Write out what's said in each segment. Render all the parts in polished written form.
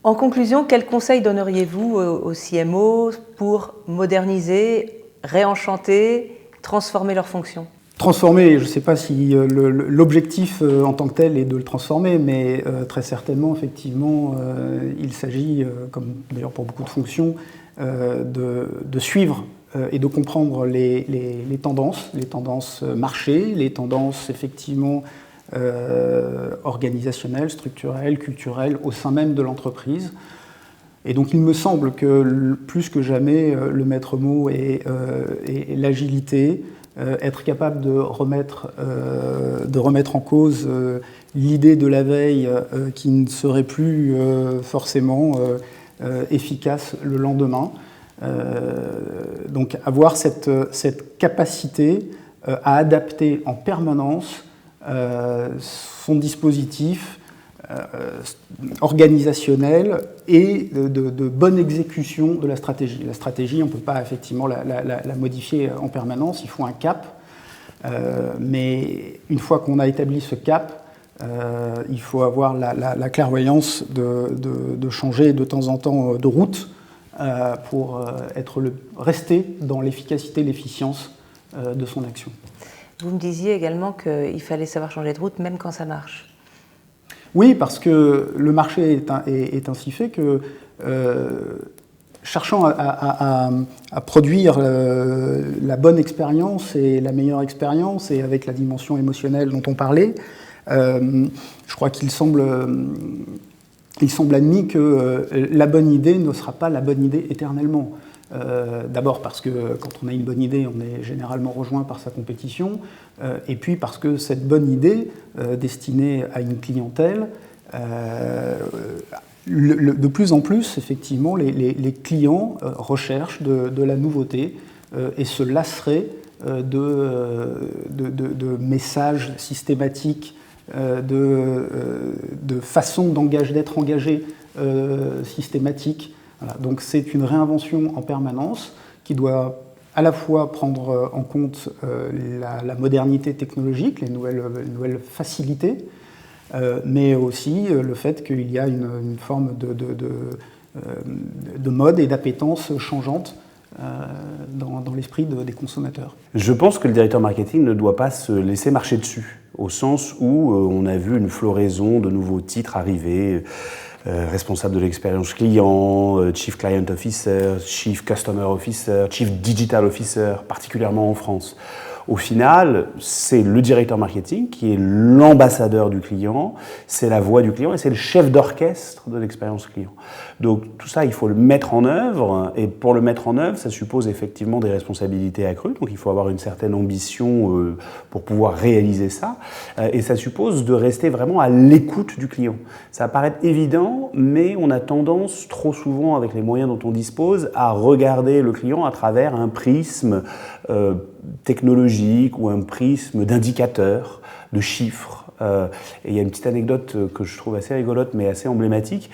En conclusion, quels conseils donneriez-vous aux CMO pour moderniser, réenchanter, transformer leurs fonctions ? Transformer, je ne sais pas si l'objectif en tant que tel est de le transformer, mais très certainement, effectivement, il s'agit, comme d'ailleurs pour beaucoup de fonctions, de suivre et de comprendre les tendances marché, les tendances effectivement organisationnelles, structurelles, culturelles au sein même de l'entreprise. Et donc il me semble que plus que jamais, le maître mot est l'agilité, être capable de remettre en cause l'idée de la veille qui ne serait plus forcément efficace le lendemain. Donc avoir cette capacité à adapter en permanence son dispositif organisationnel et de bonne exécution de la stratégie. La stratégie, on ne peut pas effectivement la modifier en permanence, il faut un cap, mais une fois qu'on a établi ce cap, il faut avoir la clairvoyance de changer de temps en temps de route pour rester dans l'efficacité, l'efficience de son action. Vous me disiez également qu'il fallait savoir changer de route même quand ça marche. Oui, parce que le marché est ainsi fait que, cherchant à produire la bonne expérience et la meilleure expérience, et avec la dimension émotionnelle dont on parlait, je crois qu'il semble admis que la bonne idée ne sera pas la bonne idée éternellement. D'abord parce que quand on a une bonne idée, on est généralement rejoint par sa compétition, et puis parce que cette bonne idée destinée à une clientèle, de plus en plus, effectivement, les clients recherchent de la nouveauté et se lasseraient de messages systématiques, de façons d'être engagé systématiques. Voilà, donc c'est une réinvention en permanence qui doit à la fois prendre en compte la modernité technologique, les nouvelles facilités, mais aussi le fait qu'il y a une forme de mode et d'appétence changeante dans l'esprit des consommateurs. Je pense que le directeur marketing ne doit pas se laisser marcher dessus, au sens où on a vu une floraison de nouveaux titres arriver. Responsable de l'expérience client, Chief Client Officer, Chief Customer Officer, Chief Digital Officer, particulièrement en France. Au final, c'est le directeur marketing qui est l'ambassadeur du client, c'est la voix du client et c'est le chef d'orchestre de l'expérience client. Donc tout ça, il faut le mettre en œuvre, et pour le mettre en œuvre, ça suppose effectivement des responsabilités accrues, donc il faut avoir une certaine ambition pour pouvoir réaliser ça, et ça suppose de rester vraiment à l'écoute du client. Ça paraît évident, mais on a tendance trop souvent, avec les moyens dont on dispose, à regarder le client à travers un prisme technologique ou un prisme d'indicateurs, de chiffres. Et il y a une petite anecdote que je trouve assez rigolote mais assez emblématique.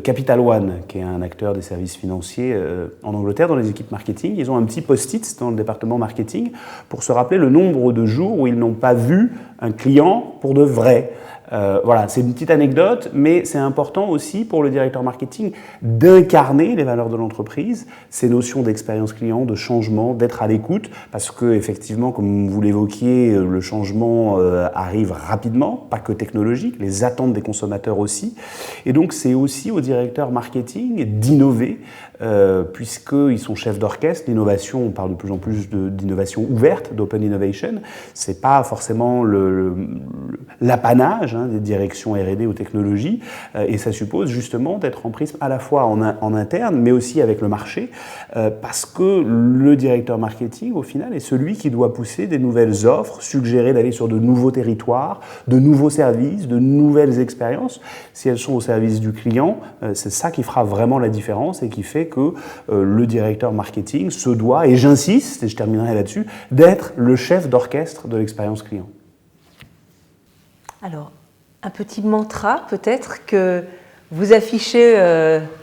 Capital One, qui est un acteur des services financiers en Angleterre, dans les équipes marketing, ils ont un petit post-it dans le département marketing pour se rappeler le nombre de jours où ils n'ont pas vu un client pour de vrai. Voilà, c'est une petite anecdote, mais c'est important aussi pour le directeur marketing d'incarner les valeurs de l'entreprise, ces notions d'expérience client, de changement, d'être à l'écoute, parce que effectivement, comme vous l'évoquiez, le changement arrive rapidement, pas que technologique, les attentes des consommateurs aussi, et donc c'est aussi au directeur marketing d'innover, puisqu'ils sont chefs d'orchestre. L'innovation, on parle de plus en plus d'innovation ouverte, d'open innovation, c'est pas forcément l'apanage des directions R&D ou technologie, et ça suppose justement d'être en prisme à la fois en interne, mais aussi avec le marché, parce que le directeur marketing, au final, est celui qui doit pousser des nouvelles offres, suggérer d'aller sur de nouveaux territoires, de nouveaux services, de nouvelles expériences. Si elles sont au service du client, c'est ça qui fera vraiment la différence et qui fait que le directeur marketing se doit, et j'insiste, et je terminerai là-dessus, d'être le chef d'orchestre de l'expérience client. Alors, un petit mantra peut-être que vous affichez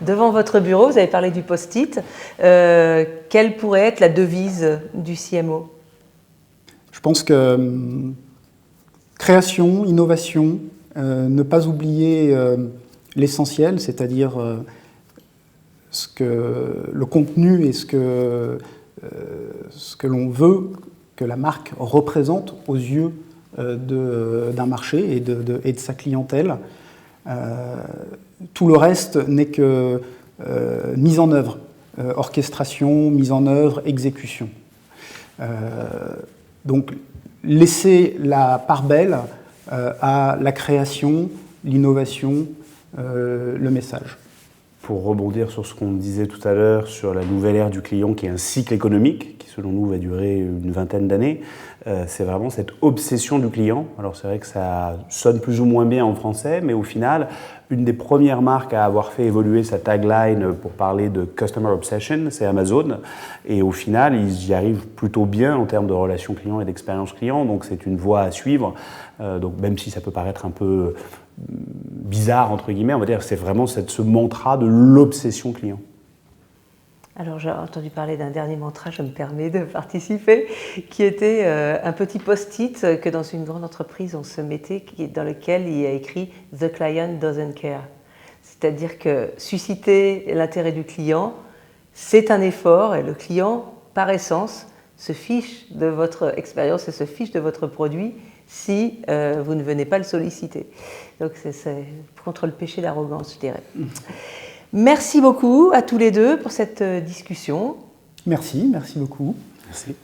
devant votre bureau, vous avez parlé du post-it, quelle pourrait être la devise du CMO ? Je pense que création, innovation, ne pas oublier l'essentiel, c'est-à-dire le contenu et ce que l'on veut que la marque représente aux yeux d'un marché et de sa clientèle. Tout le reste n'est que mise en œuvre, orchestration, mise en œuvre, exécution. Donc, laisser la part belle à la création, l'innovation, le message. Pour rebondir sur ce qu'on disait tout à l'heure, sur la nouvelle ère du client, qui est un cycle économique, qui selon nous va durer une vingtaine d'années, c'est vraiment cette obsession du client. Alors c'est vrai que ça sonne plus ou moins bien en français, mais au final, une des premières marques à avoir fait évoluer sa tagline pour parler de Customer Obsession, c'est Amazon. Et au final, ils y arrivent plutôt bien en termes de relations clients et d'expérience client, donc c'est une voie à suivre. Donc même si ça peut paraître un peu bizarre, entre guillemets, on va dire que c'est vraiment ce mantra de l'obsession client. Alors j'ai entendu parler d'un dernier mantra, je me permets de participer, qui était un petit post-it que dans une grande entreprise on se mettait, dans lequel il y a écrit « The client doesn't care ». C'est-à-dire que susciter l'intérêt du client, c'est un effort et le client, par essence, se fiche de votre expérience et se fiche de votre produit si vous ne venez pas le solliciter. Donc c'est contre le péché d'arrogance, je dirais. Merci beaucoup à tous les deux pour cette discussion. Merci beaucoup. Merci.